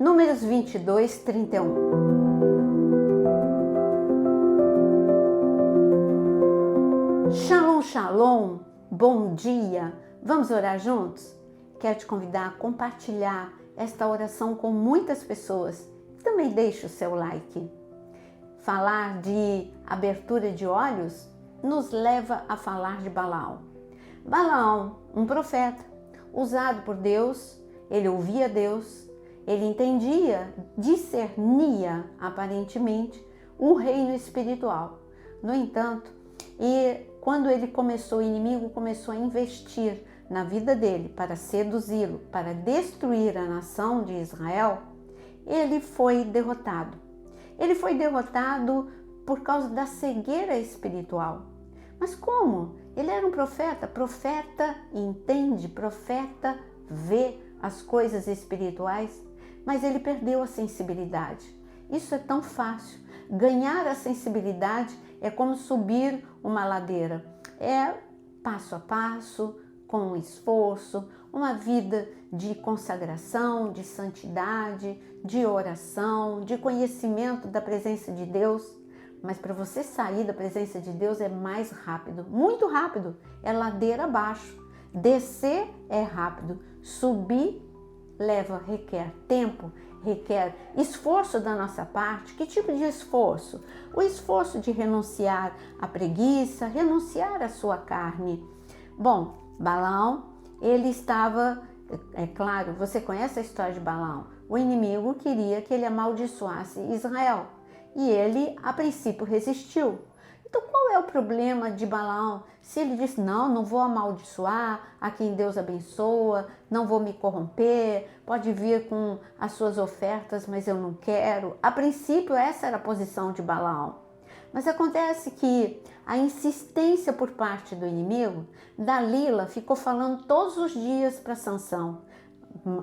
Números 22, 31. Shalom, shalom, bom dia. Vamos orar juntos? Quero te convidar a compartilhar esta oração com muitas pessoas. Também deixe o seu like. Falar de abertura de olhos nos leva a falar de Balaão. Balaão, um profeta, usado por Deus, ele ouvia Deus, ele entendia, discernia aparentemente o reino espiritual. No entanto, quando ele começou, o inimigo começou a investir na vida dele para seduzi-lo, para destruir a nação de Israel, ele foi derrotado. Ele foi derrotado por causa da cegueira espiritual. Mas como? Ele era um profeta. Profeta entende, profeta vê as coisas espirituais, mas ele perdeu a sensibilidade. Isso é tão fácil. Ganhar a sensibilidade é como subir uma ladeira. É passo a passo, com esforço, uma vida de consagração, de santidade, de oração, de conhecimento da presença de Deus. Mas para você sair da presença de Deus é mais rápido, muito rápido, é ladeira abaixo. Descer é rápido, subir requer tempo, requer esforço da nossa parte. Que tipo de esforço? O esforço de renunciar à preguiça, renunciar à sua carne. Bom, Balaão, ele estava, é claro, você conhece a história de Balaão. O inimigo queria que ele amaldiçoasse Israel. E ele, a princípio, resistiu. Então, qual é o problema de Balaão? Se ele disse, não vou amaldiçoar a quem Deus abençoa, não vou me corromper, pode vir com as suas ofertas, mas eu não quero. A princípio, essa era a posição de Balaão. Mas acontece que a insistência por parte do inimigo, Dalila ficou falando todos os dias para Sansão.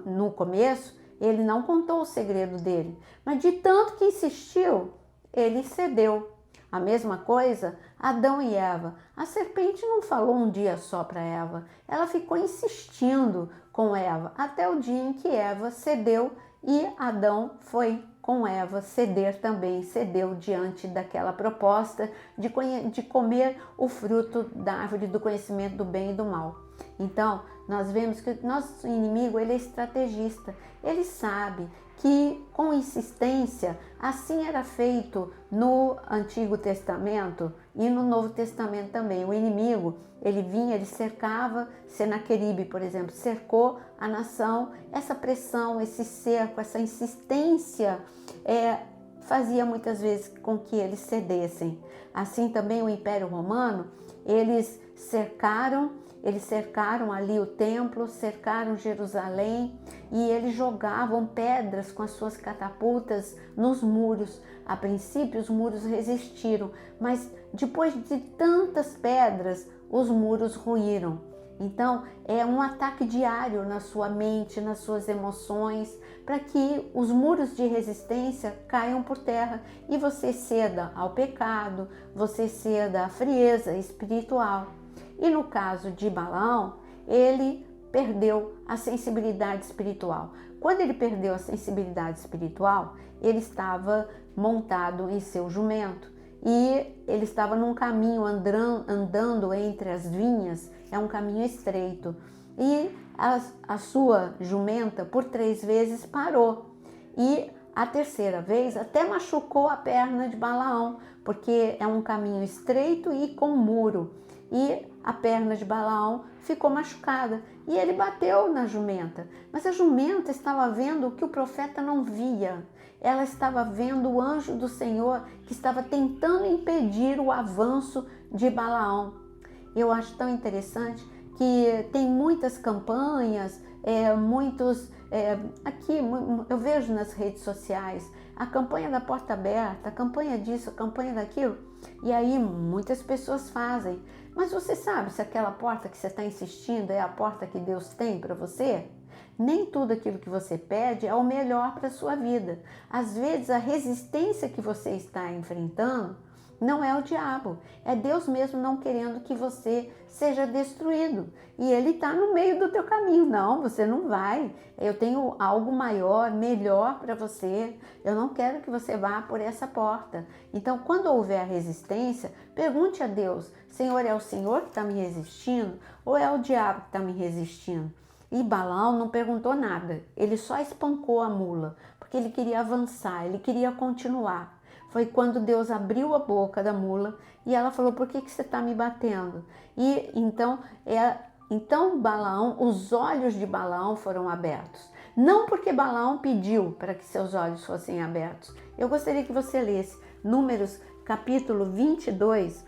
No começo, ele não contou o segredo dele, mas de tanto que insistiu, ele cedeu. A mesma coisa, Adão e Eva. A serpente não falou um dia só para Eva, ela ficou insistindo com Eva, até o dia em que Eva cedeu e Adão foi com Eva ceder também, cedeu diante daquela proposta de comer o fruto da árvore do conhecimento do bem e do mal. Então, nós vemos que nosso inimigo, ele é estrategista, ele sabe que com insistência, assim era feito no Antigo Testamento e no Novo Testamento também. O inimigo, ele vinha, ele cercava, Senaqueribe, por exemplo, cercou a nação. Essa pressão, esse cerco, essa insistência fazia muitas vezes com que eles cedessem. Assim também o Império Romano, eles cercaram ali o templo, cercaram Jerusalém e eles jogavam pedras com as suas catapultas nos muros. A princípio os muros resistiram, mas depois de tantas pedras, os muros ruíram. Então é um ataque diário na sua mente, nas suas emoções, para que os muros de resistência caiam por terra e você ceda ao pecado, você ceda à frieza espiritual. E no caso de Balaão, ele perdeu a sensibilidade espiritual. Quando ele perdeu a sensibilidade espiritual, ele estava montado em seu jumento e ele estava num caminho andando entre as vinhas, é um caminho estreito. E a sua jumenta, por 3 vezes, parou. E a terceira vez até machucou a perna de Balaão, porque é um caminho estreito e com muro. E a perna de Balaão ficou machucada e ele bateu na jumenta. Mas a jumenta estava vendo o que o profeta não via. Ela estava vendo o anjo do Senhor que estava tentando impedir o avanço de Balaão. Eu acho tão interessante que tem muitas campanhas, aqui eu vejo nas redes sociais, a campanha da porta aberta, a campanha disso, a campanha daquilo, e aí muitas pessoas fazem. Mas você sabe se aquela porta que você está insistindo é a porta que Deus tem para você? Nem tudo aquilo que você pede é o melhor para a sua vida. Às vezes a resistência que você está enfrentando Não é o diabo, é Deus mesmo não querendo que você seja destruído. E Ele está no meio do teu caminho. Não, você não vai. Eu tenho algo maior, melhor para você. Eu não quero que você vá por essa porta. Então, quando houver resistência, pergunte a Deus: Senhor, é o Senhor que está me resistindo ou é o diabo que está me resistindo? E Balaão não perguntou nada. Ele só espancou a mula, porque ele queria avançar, ele queria continuar. Foi quando Deus abriu a boca da mula e ela falou: por que você está me batendo? E então Balaão, os olhos de Balaão foram abertos. Não porque Balaão pediu para que seus olhos fossem abertos. Eu gostaria que você lesse Números capítulo 22,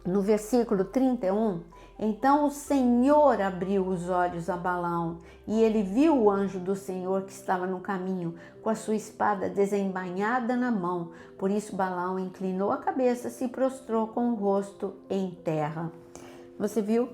no versículo 31. Então o Senhor abriu os olhos a Balaão e ele viu o anjo do Senhor que estava no caminho, com a sua espada desembainhada na mão. Por isso Balaão inclinou a cabeça e se prostrou com o rosto em terra. Você viu?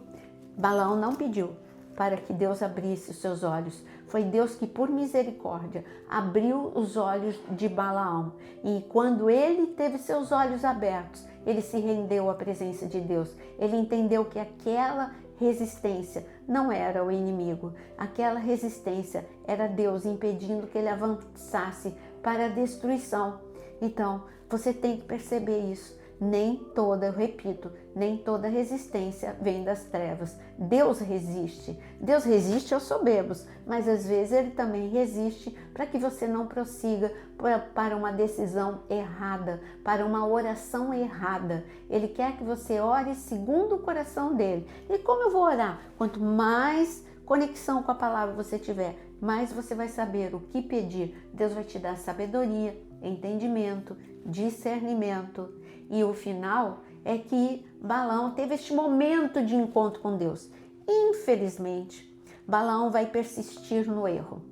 Balaão não pediu para que Deus abrisse os seus olhos. Foi Deus que, por misericórdia, abriu os olhos de Balaão. E quando ele teve seus olhos abertos, ele se rendeu à presença de Deus. Ele entendeu que aquela resistência não era o inimigo. Aquela resistência era Deus impedindo que ele avançasse para a destruição. Então, você tem que perceber isso. Nem toda resistência vem das trevas. Deus resiste aos soberbos, mas às vezes Ele também resiste para que você não prossiga para uma decisão errada, para uma oração errada. Ele quer que você ore segundo o coração dele. E como eu vou orar? Quanto mais conexão com a palavra você tiver, mais você vai saber o que pedir. Deus vai te dar sabedoria, entendimento, discernimento. E o final é que Balaão teve este momento de encontro com Deus. Infelizmente, Balaão vai persistir no erro.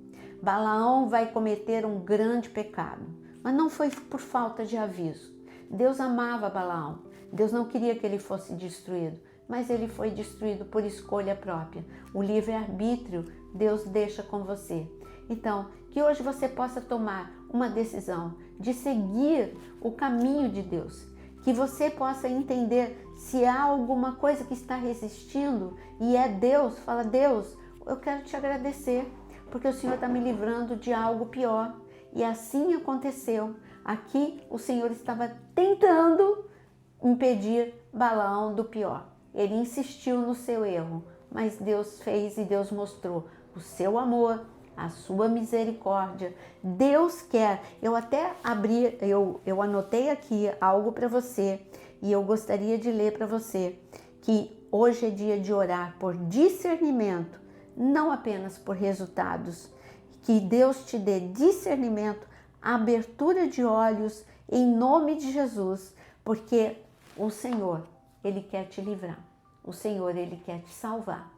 Balaão vai cometer um grande pecado, mas não foi por falta de aviso. Deus amava Balaão. Deus não queria que ele fosse destruído, mas ele foi destruído por escolha própria. O livre-arbítrio Deus deixa com você. Então, que hoje você possa tomar uma decisão de seguir o caminho de Deus. Que você possa entender se há alguma coisa que está resistindo e é Deus. Fala: Deus, eu quero te agradecer, porque o Senhor está me livrando de algo pior. E assim aconteceu. Aqui o Senhor estava tentando impedir Balaão do pior. Ele insistiu no seu erro, mas Deus fez e Deus mostrou o seu amor, a sua misericórdia. Deus quer. Eu até eu anotei aqui algo para você e eu gostaria de ler para você que hoje é dia de orar por discernimento, não apenas por resultados. Que Deus te dê discernimento, abertura de olhos em nome de Jesus, porque o Senhor, Ele quer te livrar. O Senhor, Ele quer te salvar.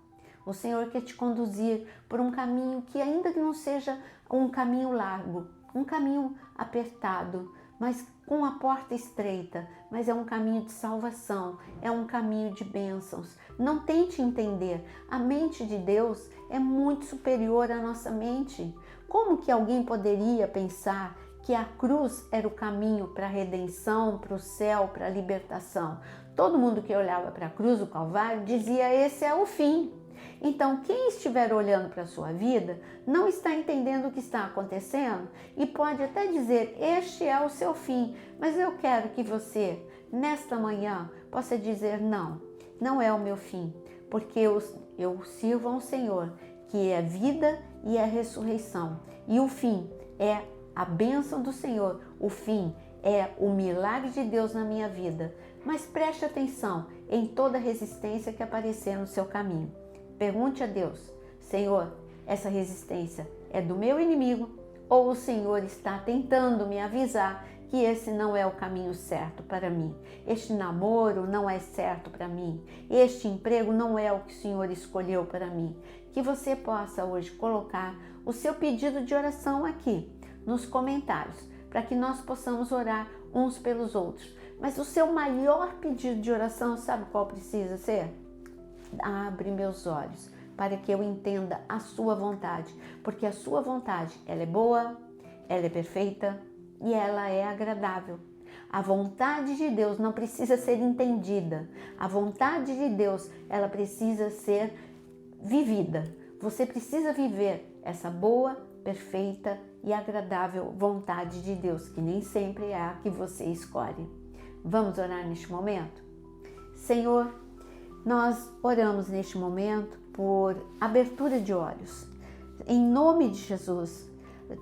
O Senhor quer te conduzir por um caminho que, ainda que não seja um caminho largo, um caminho apertado, mas com a porta estreita, mas é um caminho de salvação, é um caminho de bênçãos. Não tente entender, a mente de Deus é muito superior à nossa mente. Como que alguém poderia pensar que a cruz era o caminho para a redenção, para o céu, para a libertação? Todo mundo que olhava para a cruz, o Calvário, dizia: esse é o fim. Então, quem estiver olhando para a sua vida não está entendendo o que está acontecendo e pode até dizer: este é o seu fim. Mas eu quero que você, nesta manhã, possa dizer: não, não é o meu fim, porque eu sirvo a um Senhor que é vida e é ressurreição. E o fim é a bênção do Senhor, o fim é o milagre de Deus na minha vida. Mas preste atenção em toda resistência que aparecer no seu caminho. Pergunte a Deus: Senhor, essa resistência é do meu inimigo ou o Senhor está tentando me avisar que esse não é o caminho certo para mim? Este namoro não é certo para mim. Este emprego não é o que o Senhor escolheu para mim. Que você possa hoje colocar o seu pedido de oração aqui nos comentários, para que nós possamos orar uns pelos outros. Mas o seu maior pedido de oração, sabe qual precisa ser? Abre meus olhos para que eu entenda a sua vontade, porque a sua vontade, ela é boa, ela é perfeita e ela é agradável. A vontade de Deus não precisa ser entendida. A vontade de Deus, ela precisa ser vivida. Você precisa viver essa boa, perfeita e agradável vontade de Deus, que nem sempre é a que você escolhe. Vamos orar neste momento? Senhor, nós oramos neste momento por abertura de olhos. Em nome de Jesus.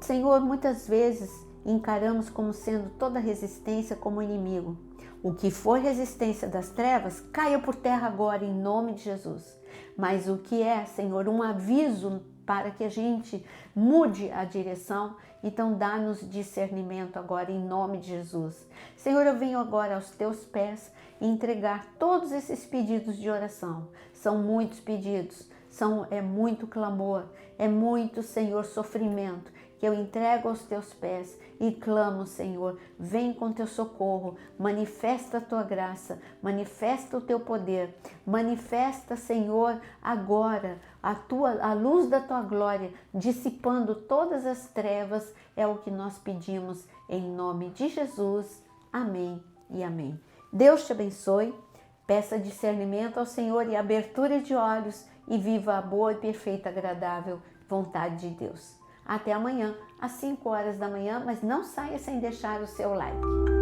Senhor, muitas vezes encaramos como sendo toda resistência como inimigo. O que for resistência das trevas, caia por terra agora em nome de Jesus. Mas o que é, Senhor, um aviso para que a gente mude a direção, então dá-nos discernimento agora em nome de Jesus. Senhor, eu venho agora aos teus pés e entregar todos esses pedidos de oração. São muitos pedidos, é muito clamor, é muito, Senhor, sofrimento, que eu entrego aos teus pés e clamo, Senhor, vem com teu socorro, manifesta a tua graça, manifesta o teu poder, manifesta, Senhor, agora a luz da tua glória, dissipando todas as trevas, é o que nós pedimos em nome de Jesus. Amém e amém. Deus te abençoe, peça discernimento ao Senhor e abertura de olhos e viva a boa e perfeita, agradável vontade de Deus. Até amanhã, às 5 horas da manhã, mas não saia sem deixar o seu like.